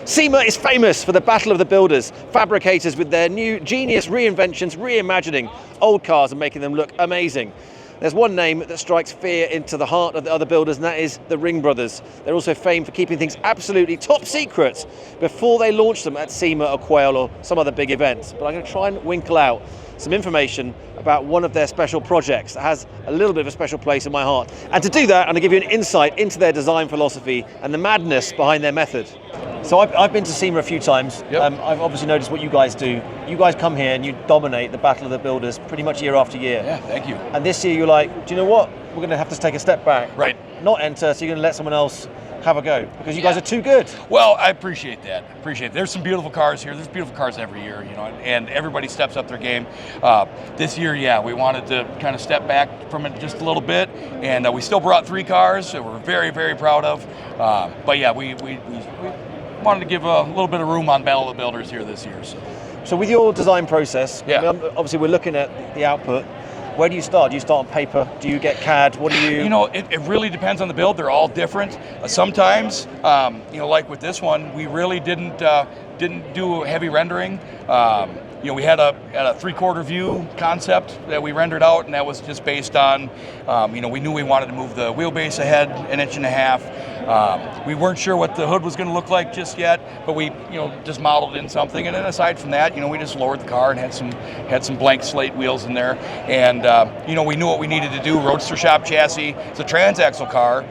SEMA is famous for the Battle of the Builders, fabricators with their new genius reinventions, reimagining old cars and making them look amazing. There's one name that strikes fear into the heart of the other builders, and that is the Ringbrothers. They're also famed for keeping things absolutely top secret before they launch them at SEMA or Quail or some other big events. But I'm going to try and winkle out some information about one of their special projects that has a little bit of a special place in my heart. And to do that, I'm going to give you an insight into their design philosophy and the madness behind their method. So I've been to SEMA a few times. Yep. I've obviously noticed what you guys do. You guys come here and you dominate the Battle of the Builders pretty much year after year. Yeah, thank you. And this year you're like, do you know what? We're going to have to take a step back. Right. Not enter, so you're going to let someone else have a go because you guys are too good. Well, I appreciate that. There's some beautiful cars here. There's beautiful cars every year, and everybody steps up their game. This year, we wanted to kind of step back from it just a little bit, and we still brought 3 cars that we're very, very proud of. But yeah, we wanted to give a little bit of room on Battle of the Builders here this year. So with your design process, yeah. Obviously we're looking at the output. Where do you start? Do you start on paper? Do you get CAD? What do you... It really depends on the build. They're all different. Sometimes, like with this one, we really didn't do heavy rendering. We had a 3/4 view concept that we rendered out, and that was just based on, we knew we wanted to move the wheelbase ahead 1.5 inches. We weren't sure what the hood was going to look like just yet, but we, just modeled in something. And then aside from that, we just lowered the car and had some blank slate wheels in there. And, we knew what we needed to do. Roadster shop chassis. It's a transaxle car,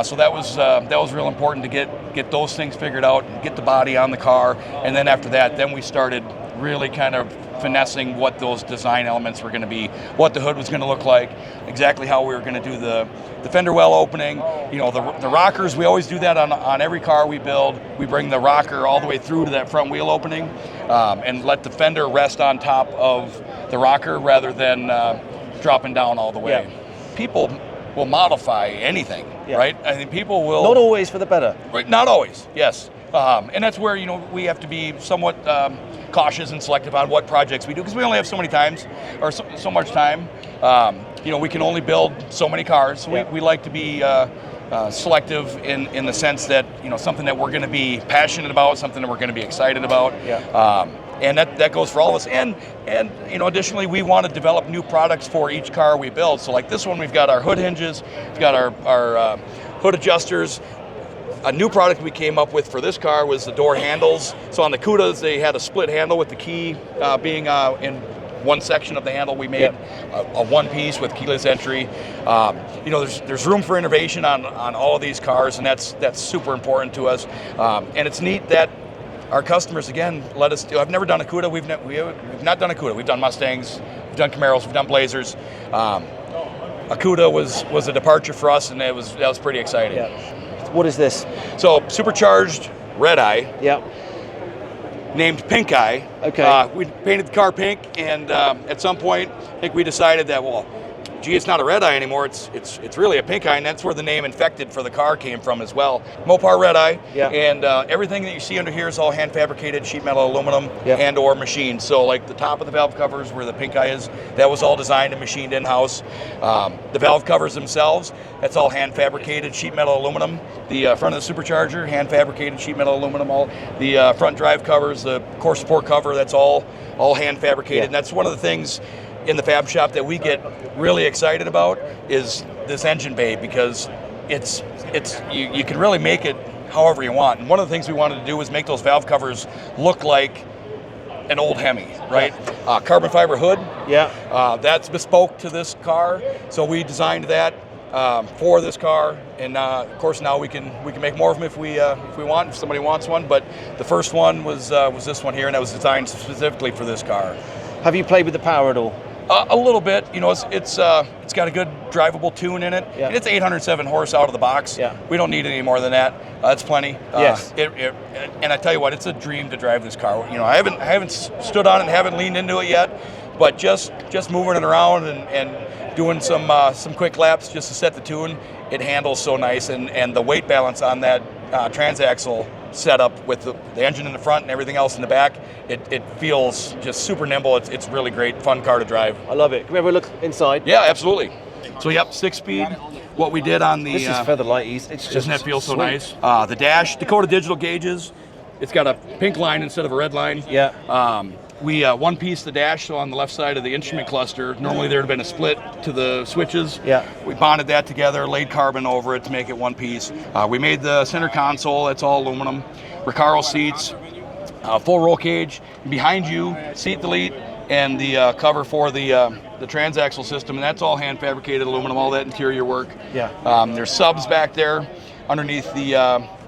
so that was real important to get those things figured out and get the body on the car. And then after that, then we started really kind of finessing what those design elements were going to be, what the hood was going to look like, exactly how we were going to do the fender well opening. The rockers, we always do that on every car we build. We bring the rocker all the way through to that front wheel opening and let the fender rest on top of the rocker rather than dropping down all the way. Yeah. People will modify anything, right? I think people will... Not always for the better. Right, not always, yes. And that's where, we have to be somewhat cautious and selective on what projects we do, because we only have so many times, or so much time. We can only build so many cars. So we like to be selective in the sense that, something that we're going to be passionate about, something that we're going to be excited about. Yeah. And that goes for all of us. And additionally, we want to develop new products for each car we build. So like this one, we've got our hood hinges, we've got our hood adjusters. A new product we came up with for this car was the door handles. So on the Cudas, they had a split handle with the key being in one section of the handle. We made a one piece with keyless entry. There's room for innovation on all of these cars, and that's super important to us. And it's neat that our customers, again, let us do. I've never done a Cuda. We've not done a Cuda. We've done Mustangs, we've done Camaros, we've done Blazers. A Cuda was a departure for us, and that was pretty exciting. Yeah. What is this? So supercharged red eye. Yeah. Named Pink Eye. Okay. We painted the car pink, and at some point, I think we decided that, it's not a red eye anymore. It's really a pink eye, and that's where the name Infected for the car came from as well. Mopar red eye. Yeah. And everything that you see under here is all hand fabricated sheet metal, aluminum, and or machined. So like the top of the valve covers where the pink eye is, that was all designed and machined in-house. The valve covers themselves, that's all hand fabricated sheet metal, aluminum. The front of the supercharger, hand fabricated sheet metal, aluminum. All the front drive covers, the core support cover, that's all hand fabricated. And that's one of the things in the fab shop that we get really excited about is this engine bay, because you can really make it however you want. And one of the things we wanted to do was make those valve covers look like an old Hemi, right? Carbon fiber hood. Yeah. That's bespoke to this car, so we designed that for this car, and of course now we can make more of them if we want, if somebody wants one. But the first one was this one here, and that was designed specifically for this car. Have you played with the power at all? A little bit. It's got a good drivable tune in it. Yeah. It's 807 horse out of the box. Yeah. We don't need any more than that. That's plenty. Yes. And I tell you what, it's a dream to drive this car. I haven't stood on it and haven't leaned into it yet, but just moving it around and doing some quick laps just to set the tune, it handles so nice, and the weight balance on that transaxle setup with the engine in the front and everything else in the back, it feels just super nimble. It's really great, fun car to drive. I love it. Can we have a look inside? Yeah, absolutely. So 6-speed. What we did on the... This is feather light. It's just doesn't that feel so sweet. nice? The dash, Dakota Digital gauges. it's got a pink line instead of a red line. Yeah. We one piece the dash, so on the left side of the instrument cluster. Normally there would have been a split to the switches. Yeah. We bonded that together, laid carbon over it to make it one piece. We made the center console. That's all aluminum. Recaro seats, full roll cage. Behind you, seat delete, and the cover for the transaxle system, and that's all hand fabricated aluminum. All that interior work. Yeah. There's subs back there underneath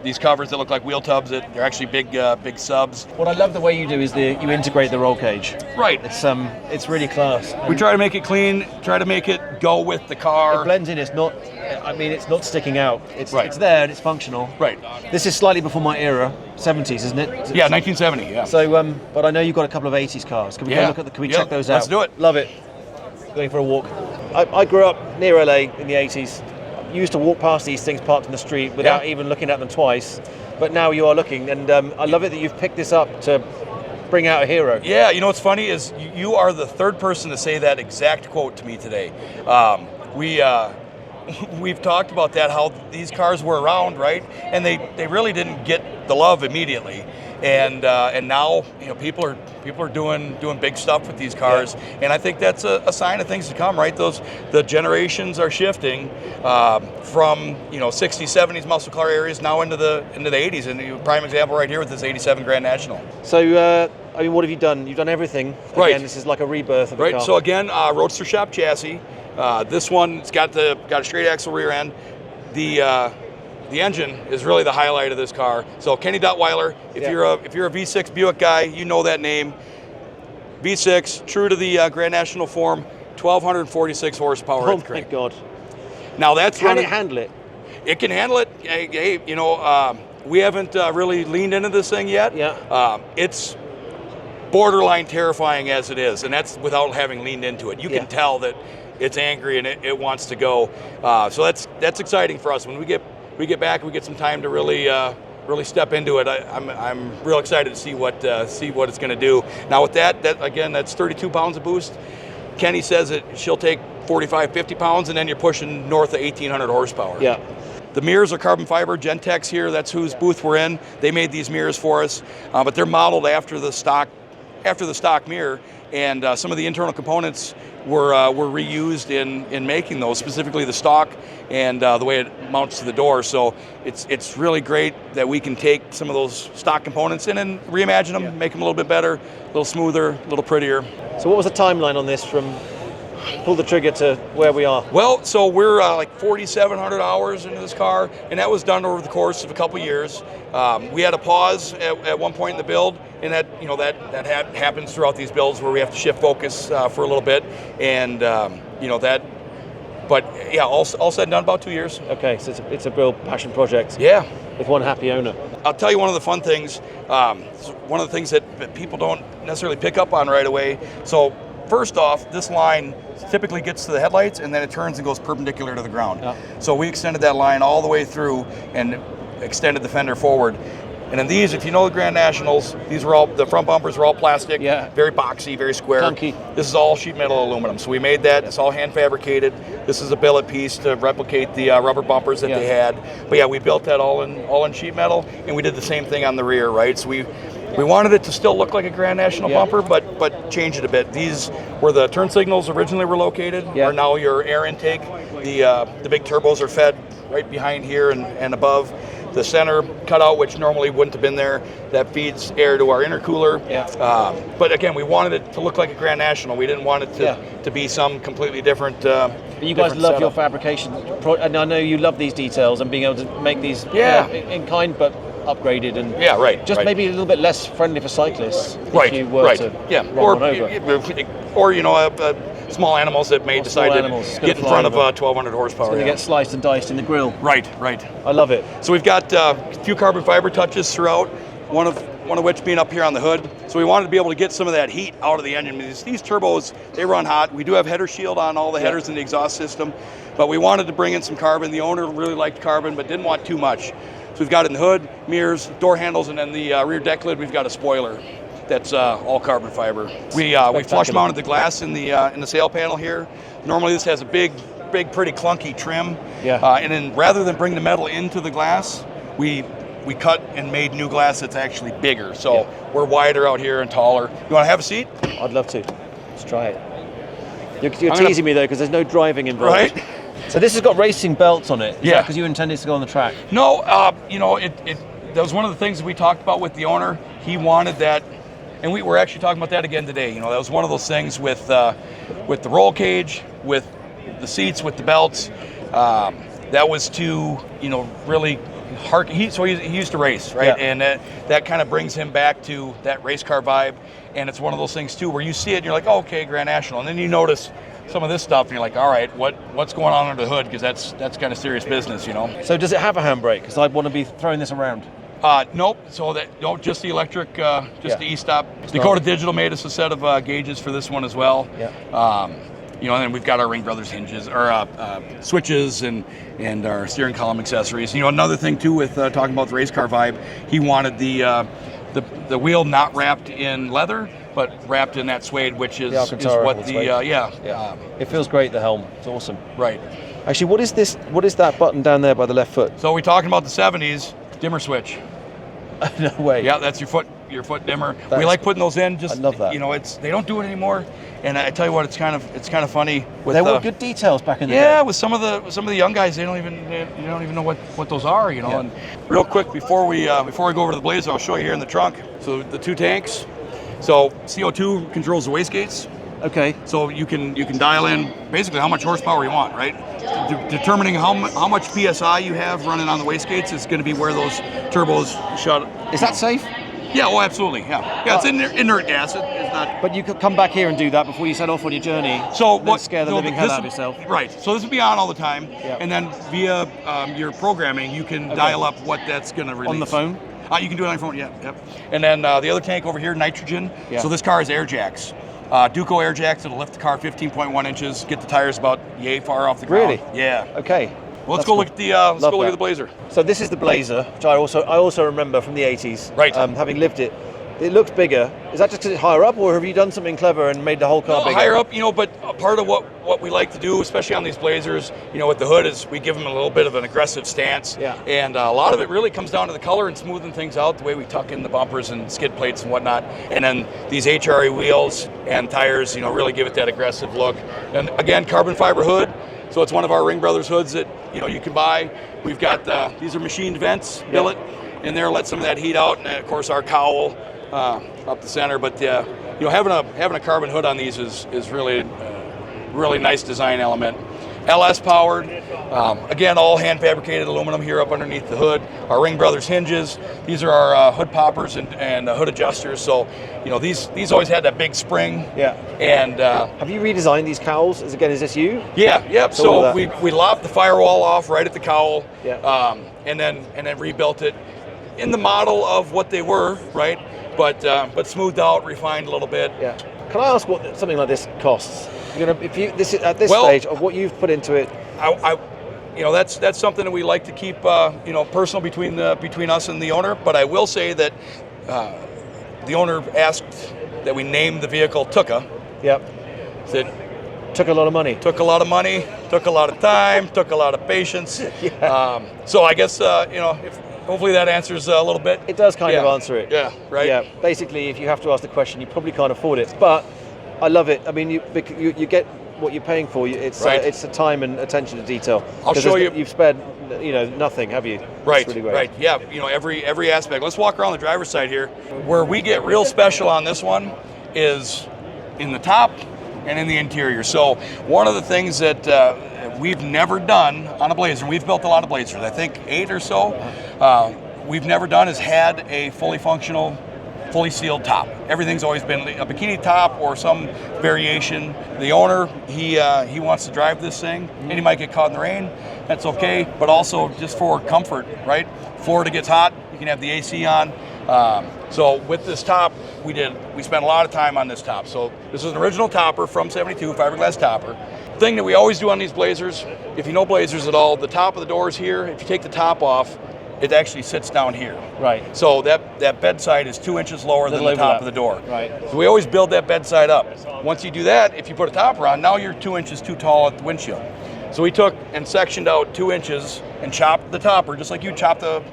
these covers that look like wheel tubs. That they're actually big subs. What I love the way you do is you integrate the roll cage. Right. It's really class. We try to make it clean. Try to make it go with the car. It blends in. It's not. I mean, it's not sticking out. It's Right. It's there and it's functional. Right. This is slightly before my era, 70s, isn't it? Yeah, 1970. Yeah. So, but I know you've got a couple of 80s cars. Can we go Yeah. look at Can we Yeah, check those out? let's do it. Love it. Going for a walk. I grew up near LA in the 80s. Used to walk past these things parked in the street without even looking at them twice. But now you are looking, and I love it that you've picked this up to bring out a hero. Yeah, you know what's funny is you are the third person to say that exact quote to me today. We've talked about that, how these cars were around, right? And they really didn't get the love immediately. And now people are doing big stuff with these cars, and I think that's a sign of things to come, right? The generations are shifting from 60s, 70s muscle car areas now into the 80s, and prime example right here with this 87 Grand National. So I mean, what have you done? You've done everything. Right. Again, this is like a rebirth of a car. So again, Roadster shop chassis. This one, it's got a straight axle rear end. The engine is really the highlight of this car. So Kenny Duttweiler, if you're a V6 Buick guy, you know that name. V6, true to the Grand National form, 1,246 horsepower. Oh my God! Now that's Can it handle it? It can handle it. Hey, we haven't really leaned into this thing yet. Yeah. It's borderline terrifying as it is, and that's without having leaned into it. You can tell that it's angry and it wants to go. So that's exciting for us. When we get back, we get some time to really step into it. I'm real excited to see what it's going to do. Now with that again, that's 32 pounds of boost. Kenny says that she'll take 45, 50 pounds, and then you're pushing north of 1,800 horsepower. Yeah. The mirrors are carbon fiber. Gentex here, that's whose booth we're in. They made these mirrors for us, but they're modeled after the stock mirror, and some of the internal components were reused in making those, specifically the stock and the way it mounts to the door. So it's really great that we can take some of those stock components in and reimagine them, make them a little bit better, a little smoother, a little prettier. So what was the timeline on this from pull the trigger to where we are? Well, so we're like 4,700 hours into this car, and that was done over the course of a couple years. We had a pause at one point in the build, and that happens throughout these builds where we have to shift focus for a little bit, and But yeah, all said and done, about 2 years. Okay, so it's a real passion project. Yeah. With one happy owner. I'll tell you one of the fun things. One of the things that people don't necessarily pick up on right away. So first off, this line typically gets to the headlights and then it turns and goes perpendicular to the ground. Yeah. So we extended that line all the way through and extended the fender forward. And in these, if you know the Grand Nationals, the front bumpers were all plastic, very boxy, very square. Chunky. This is all sheet metal aluminum. So we made that. It's all hand fabricated. This is a billet piece to replicate the rubber bumpers that they had. But yeah, we built that all in sheet metal, and we did the same thing on the rear, right? So we wanted it to still look like a Grand National bumper, but change it a bit. These where the turn signals originally were located are now your air intake. The big turbos are fed right behind here and above. The center cutout, which normally wouldn't have been there, that feeds air to our intercooler. But again, we wanted it to look like a Grand National. We didn't want it to be some completely different. But you guys love your fabrication, and I know you love these details and being able to make these in kind, but upgraded and maybe a little bit less friendly for cyclists. If you were to run one over. Or small animals that may decide to get in front of 1,200 horsepower. It's going to get sliced and diced in the grill. Right. I love it. So we've got a few carbon fiber touches throughout, one of which being up here on the hood. So we wanted to be able to get some of that heat out of the engine. These turbos, they run hot. We do have header shield on all the headers in the exhaust system, but we wanted to bring in some carbon. The owner really liked carbon, but didn't want too much. So we've got it in the hood, mirrors, door handles, and then the rear deck lid, we've got a spoiler. That's all carbon fiber. We flush mounted the glass in the sail panel here. Normally this has a big, pretty clunky trim. And then rather than bring the metal into the glass, we we cut and made new glass that's actually bigger. So we're wider out here and taller. You want to have a seat? I'd love to. Let's try it. You're teasing me though, because there's no driving involved. Right. So this has got racing belts on it. Yeah. Because you intended to go on the track. No, that was one of the things that we talked about with the owner. He wanted that, and we were actually talking about that again today. You know, that was one of those things with the roll cage, with the seats, with the belts. That was to, really hard. He used to race, right? Yeah. And that kind of brings him back to that race car vibe. And it's one of those things too, where you see it and you're like, oh, okay, Grand National, and then you notice some of this stuff and you're like, all right, what's going on under the hood? Because that's kind of serious business, So does it have a handbrake? Because I'd want to be throwing this around. Nope. So just the electric, the e-stop. Dakota Digital made us a set of gauges for this one as well. Yeah. And then we've got our Ringbrothers hinges, or switches, and our steering column accessories. Another thing too with talking about the race car vibe, he wanted the wheel not wrapped in leather, but wrapped in that suede, which is what the it feels great. The helm, it's awesome. Right. Actually, what is this? What is that button down there by the left foot? So we're talking about the '70s dimmer switch. No way. Yeah, that's your foot dimmer. We like putting those in. Just I love that. They don't do it anymore. And I tell you what, it's kind of funny. There were good details back in the day. Yeah, with some of the young guys, they don't even know what those are. Yeah. And real quick before we go over to the Blazer, I'll show you here in the trunk. So the 2 tanks. So CO2 controls the wastegates. Okay. So you can dial in basically how much horsepower you want, right? Determining how much PSI you have running on the wastegates is going to be where those turbos shut. Is that safe? Yeah, oh, absolutely. Yeah, it's inert gas. It's not. But you could come back here and do that before you set off on your journey. So scare the living hell out of yourself. Right. So this will be on all the time, Yeah. and then via your programming, you can dial up what that's going to release. On the phone? You can do it on your phone. Yeah. Yep. And then the other tank over here, nitrogen. Yeah. So this car is air jacks. Duco air jacks. It'll lift the car 15.1 inches. Get the tires about yay far off the ground. Really? Yeah. Okay. Well, let's go look at the Blazer. So this is the Blazer, which I also remember from the 80s. Right. Having lived it. It looks bigger. Is that just because it's higher up, or have you done something clever and made the whole car bigger? Higher up, but a part of what we like to do, especially on these Blazers, with the hood, is we give them a little bit of an aggressive stance. Yeah. And a lot of it really comes down to the color and smoothing things out, the way we tuck in the bumpers and skid plates and whatnot. And then these HRE wheels and tires, really give it that aggressive look. And again, carbon fiber hood. So it's one of our Ringbrothers hoods that you can buy. We've got these are machined vents, billet in there, let some of that heat out, and of course our cowl up the center. But having a carbon hood on these is really really nice design element. LS powered, again all hand fabricated aluminum here up underneath the hood. Our Ringbrothers hinges. These are our hood poppers and hood adjusters. So these always had that big spring. Yeah. And have you redesigned these cowls? Is this you? Yeah. Yep. So we lopped the firewall off right at the cowl. Yeah. And then rebuilt it in the model of what they were, right? But smoothed out, refined a little bit. Yeah. Can I ask what something like this costs? At this stage of what you've put into it. That's something that we like to keep personal between us and the owner. But I will say that the owner asked that we name the vehicle Tuka. Yep. Said took a lot of money. Took a lot of money. Took a lot of time. Took a lot of patience. Yeah. So I guess hopefully that answers a little bit. It does kind of answer it. Yeah. Right. Yeah. Basically, if you have to ask the question, you probably can't afford it. But I love it. I mean, you get what you're paying for. It's the time and attention to detail. I'll show you. You've spared nothing, have you? Right. It's really great. Right. Yeah. Every aspect. Let's walk around the driver's side here. Where we get real special on this one is in the top and in the interior. So one of the things that we've never done on a Blazer, and we've built a lot of Blazers, I think 8 or so, we've never done is had a fully functional, fully sealed top. Everything's always been a bikini top or some variation. The owner, he wants to drive this thing, and he might get caught in the rain. That's okay, but also just for comfort, right? Florida gets hot, you can have the AC on. So with this top, we spent a lot of time on this top. So this is an original topper from '72, fiberglass topper. Thing that we always do on these Blazers, if you know Blazers at all, the top of the door is here. If you take the top off, it actually sits down here. Right. So that bedside is 2 inches lower than the top of the door. Right. So we always build that bedside up. Once you do that, if you put a topper on, now you're 2 inches too tall at the windshield. So we took and sectioned out 2 inches and chopped the topper, just like you chop the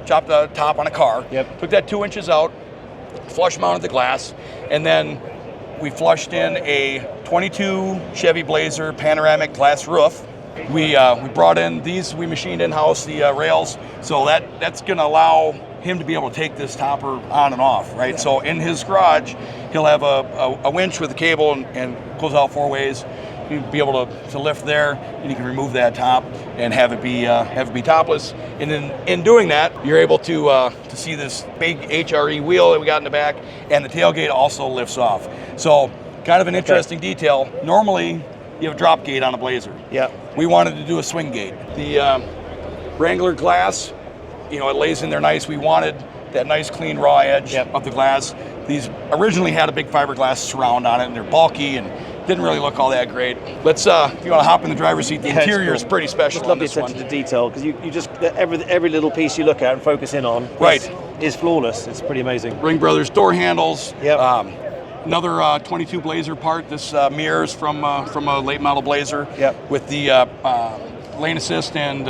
top on a car. Yep. Took that 2 inches out, flush mounted the glass, and then we flushed in a 22 Chevy Blazer panoramic glass roof. We brought in these, we machined in-house the rails, so that's going to allow him to be able to take this topper on and off, right? Yeah. So in his garage, he'll have a winch with a cable and goes out 4 ways. You'll be able to lift there, and you can remove that top and have it be topless. And then in doing that, you're able to see this big HRE wheel that we got in the back, and the tailgate also lifts off. So kind of an interesting detail. Normally, you have a drop gate on a Blazer. Yeah. We wanted to do a swing gate. The Wrangler glass, it lays in there nice. We wanted that nice clean raw edge of the glass. These originally had a big fiberglass surround on it, and they're bulky and didn't really look all that great. Let's, if you want to hop in the driver's seat, the interior is pretty special. Just love the attention to detail, because you just every little piece you look at and focus in on is flawless. It's pretty amazing. Ringbrothers door handles. Yep. Another 22 Blazer part. This mirrors from a late model Blazer. Yep. With the lane assist and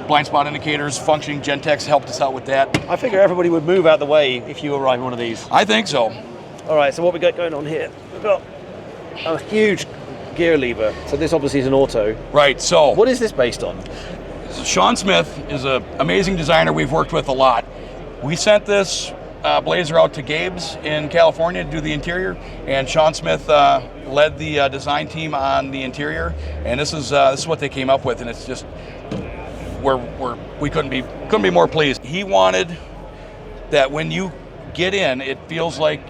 blind spot indicators functioning. Gentex helped us out with that. I figure everybody would move out the way if you were riding one of these. I think so. All right, so what we got going on here? We've got a huge gear lever. So this obviously is an auto. Right, so. What is this based on? Sean Smith is an amazing designer we've worked with a lot. We sent this Blazer out to Gabe's in California to do the interior, and Sean Smith led the design team on the interior, and this is what they came up with, and it's just we couldn't be more pleased. He wanted that when you get in, it feels like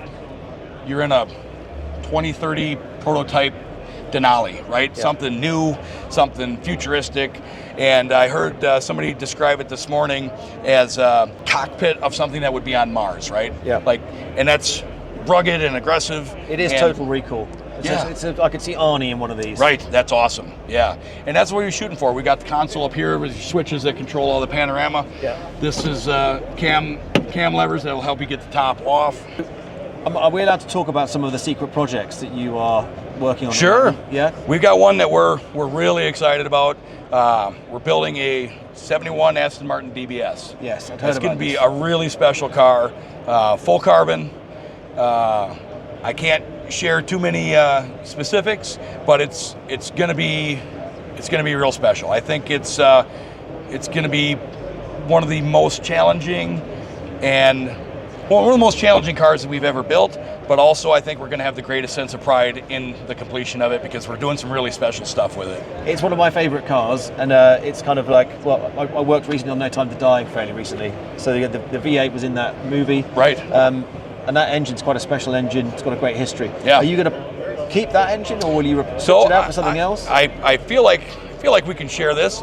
you're in a 2030 prototype Denali, right? Yeah. Something new, something futuristic. And I heard somebody describe it this morning as a cockpit of something that would be on Mars, right? Yeah. And that's rugged and aggressive. It is Total Recall. Yeah. I could see Arnie in one of these. Right, that's awesome. Yeah, and that's what we're shooting for. We got the console up here with switches that control all the panorama. Yeah. This is cam levers that will help you get the top off. Are we allowed to talk about some of the secret projects that you are working on? Sure. Yeah. We've got one that we're really excited about. We're building a 71 Aston Martin DBS. Yes, I've heard about It's going to be this. a really special car, full carbon. I can't share too many specifics, but it's going to be real special. I think it's going to be one of the most challenging one of the most challenging cars that we've ever built, but also I think we're going to have the greatest sense of pride in the completion of it because we're doing some really special stuff with it. It's one of my favorite cars, and it's kind of like, well, I worked recently on No Time to Die fairly recently, so the V8 was in that movie. Right. And that engine's quite a special engine. It's got a great history. Yeah. Are you going to keep that engine, or will you switch it out for something else? I feel like we can share this.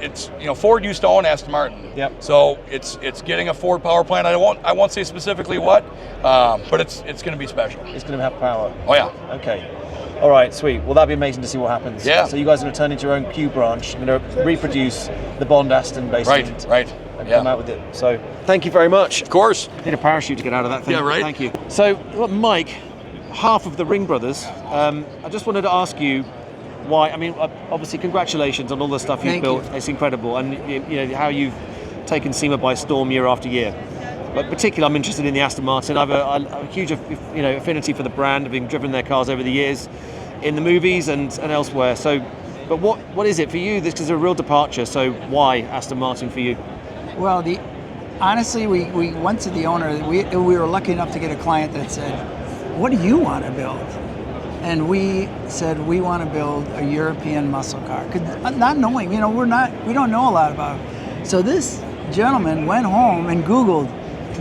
It's Ford used to own Aston Martin. Yep. So it's getting a Ford power plant. I won't say specifically what, but it's going to be special. It's going to have power. Oh yeah. Okay. All right, sweet. Well, that'd be amazing to see what happens. Yeah. So you guys are going to turn into your own Q branch. You're going to reproduce the Bond Aston basically. Right. And come out with it. So thank you very much. Of course. Need a parachute to get out of that thing. Yeah, right. Thank you. So, Mike, half of the Ringbrothers, I just wanted to ask you why. I mean, obviously, congratulations on all the stuff you've built. It's incredible, and how you've taken SEMA by storm year after year. But particularly, I'm interested in the Aston Martin. I have a huge, affinity for the brand, having driven their cars over the years, in the movies and elsewhere. So, but what is it for you? This is a real departure. So, why Aston Martin for you? Well, honestly, we went to the owner. We were lucky enough to get a client that said, "What do you want to build?" And we said, "We want to build a European muscle car." 'Cause not knowing, we don't know a lot about it. So this gentleman went home and Googled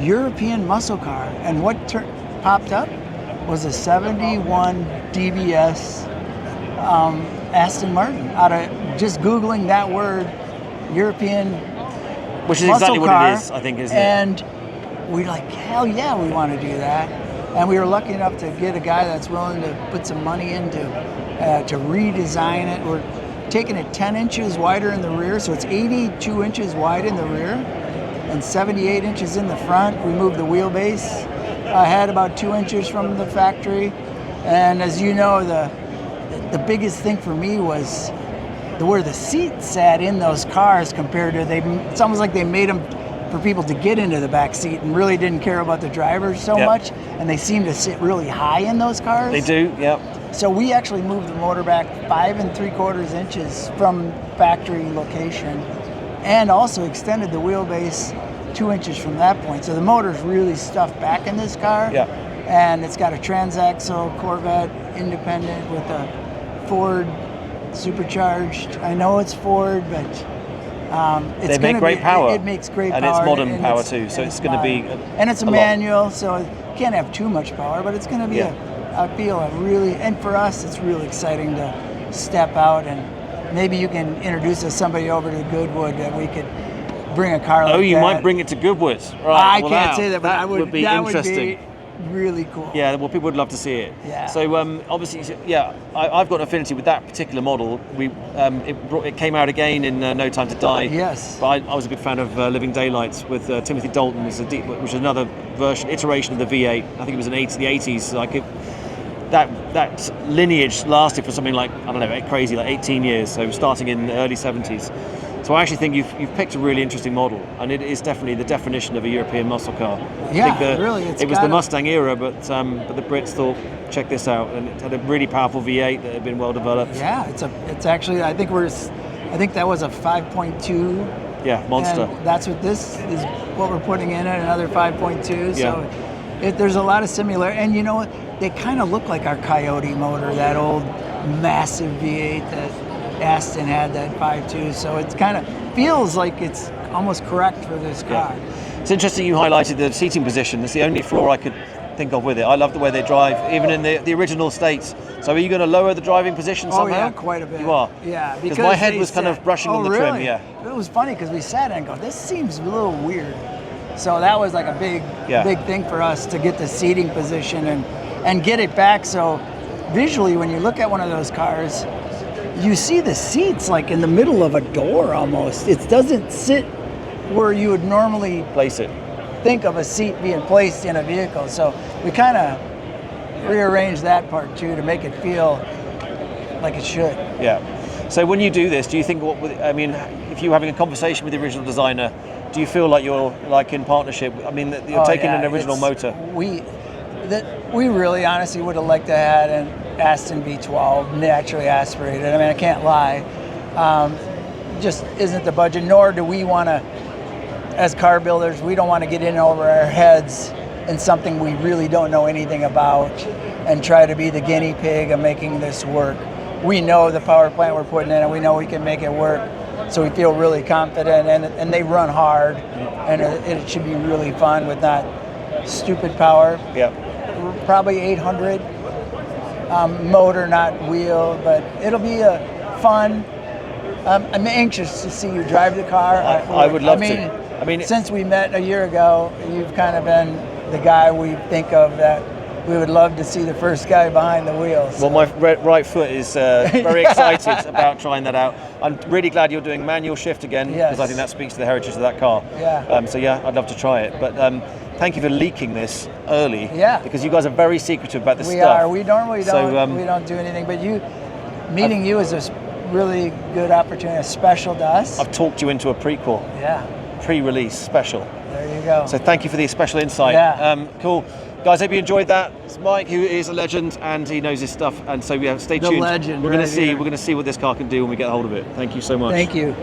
European muscle car, and what popped up was a 71 DBS Aston Martin. Out of just Googling that word, European. Which is exactly what it is, I think, isn't it? And we're like, hell yeah, we want to do that. And we were lucky enough to get a guy that's willing to put some money into to redesign it. We're taking it 10 inches wider in the rear, so it's 82 inches wide in the rear and 78 inches in the front. We moved the wheelbase ahead about 2 inches from the factory. And as you know, the biggest thing for me was where the seat sat in those cars compared to it's almost like they made them for people to get into the back seat and really didn't care about the drivers so much, and they seem to sit really high in those cars. They do, yep. So we actually moved the motor back 5 3/4 inches from factory location, and also extended the wheelbase 2 inches from that point. So the motor's really stuffed back in this car. Yeah. And it's got a transaxle Corvette independent with a Ford supercharged. I know it's Ford, but it's they make great power. It makes great and power. It's modern power too, so it's going to be and it's a manual, so it can't have too much power, but it's going to be I feel a really, and for us, it's really exciting to step out, and maybe you can introduce us somebody over to Goodwood that we could bring a car like that. Oh, you might bring it to Goodwood. Right. I can't say that, but that would be interesting. Would be really cool. Yeah, well, people would love to see it. Yeah. So obviously, I've got an affinity with that particular model. It came out again in No Time to Die. Yes. But I was a big fan of Living Daylights with Timothy Dalton, which is another iteration of the V8. I think it was in the 80s. Like that lineage lasted for something like, I don't know, crazy, like 18 years. So starting in the early 70s. So I actually think you've picked a really interesting model, and it is definitely the definition of a European muscle car. Yeah, I think really. It was the Mustang era, but the Brits thought, check this out, and it had a really powerful V8 that had been well developed. Yeah, it's actually, I think that was a 5.2. Yeah, monster. And that's what this is. What we're putting in it, another 5.2. So there's a lot of similarity, and you know what? They kind of look like our Coyote motor, that old massive V8 that Aston had, that 5.2, so it kind of feels like it's almost correct for this car. Yeah. It's interesting you highlighted the seating position. It's the only flaw I could think of with it. I love the way they drive, even in the original states. So are you going to lower the driving position somehow? Oh yeah, quite a bit. You are? Yeah, because my head was kind of brushing on the trim. Yeah. It was funny because we sat and go, this seems a little weird. So that was like a big thing for us to get the seating position and get it back. So visually, when you look at one of those cars, you see the seats like in the middle of a door almost. It doesn't sit where you would normally place it. Think of a seat being placed in a vehicle. So we kind of rearranged that part too to make it feel like it should. Yeah. So when you do this, do you think if you're having a conversation with the original designer, do you feel like you're like in partnership? I mean, that you're taking an original motor. We really honestly would have liked to have had an Aston V12 naturally aspirated. I mean, I can't lie. Just isn't the budget, nor do we want to, as car builders, we don't want to get in over our heads in something we really don't know anything about and try to be the guinea pig of making this work. We know the power plant we're putting in, and we know we can make it work. So we feel really confident, and they run hard, and it should be really fun with not stupid power. Yeah. Probably 800 motor, not wheel, but it'll be a fun. I'm anxious to see you drive the car. I would love to. I mean, since we met a year ago, you've kind of been the guy we think of that we would love to see the first guy behind the wheel. So. Well, my right foot is very excited about trying that out. I'm really glad you're doing manual shift again, because I think that speaks to the heritage of that car. Yeah. So I'd love to try it. But thank you for leaking this early. Yeah. Because you guys are very secretive about this stuff. We are. We normally don't. We don't do anything. But meeting you is a really good opportunity, special to us. I've talked you into a prequel. Yeah. Pre-release special. There you go. So thank you for the special insight. Yeah. Cool. Guys, hope you enjoyed that. It's Mike, who is a legend, and he knows his stuff. And so stay tuned. The legend. We're going to see what this car can do when we get a hold of it. Thank you so much. Thank you.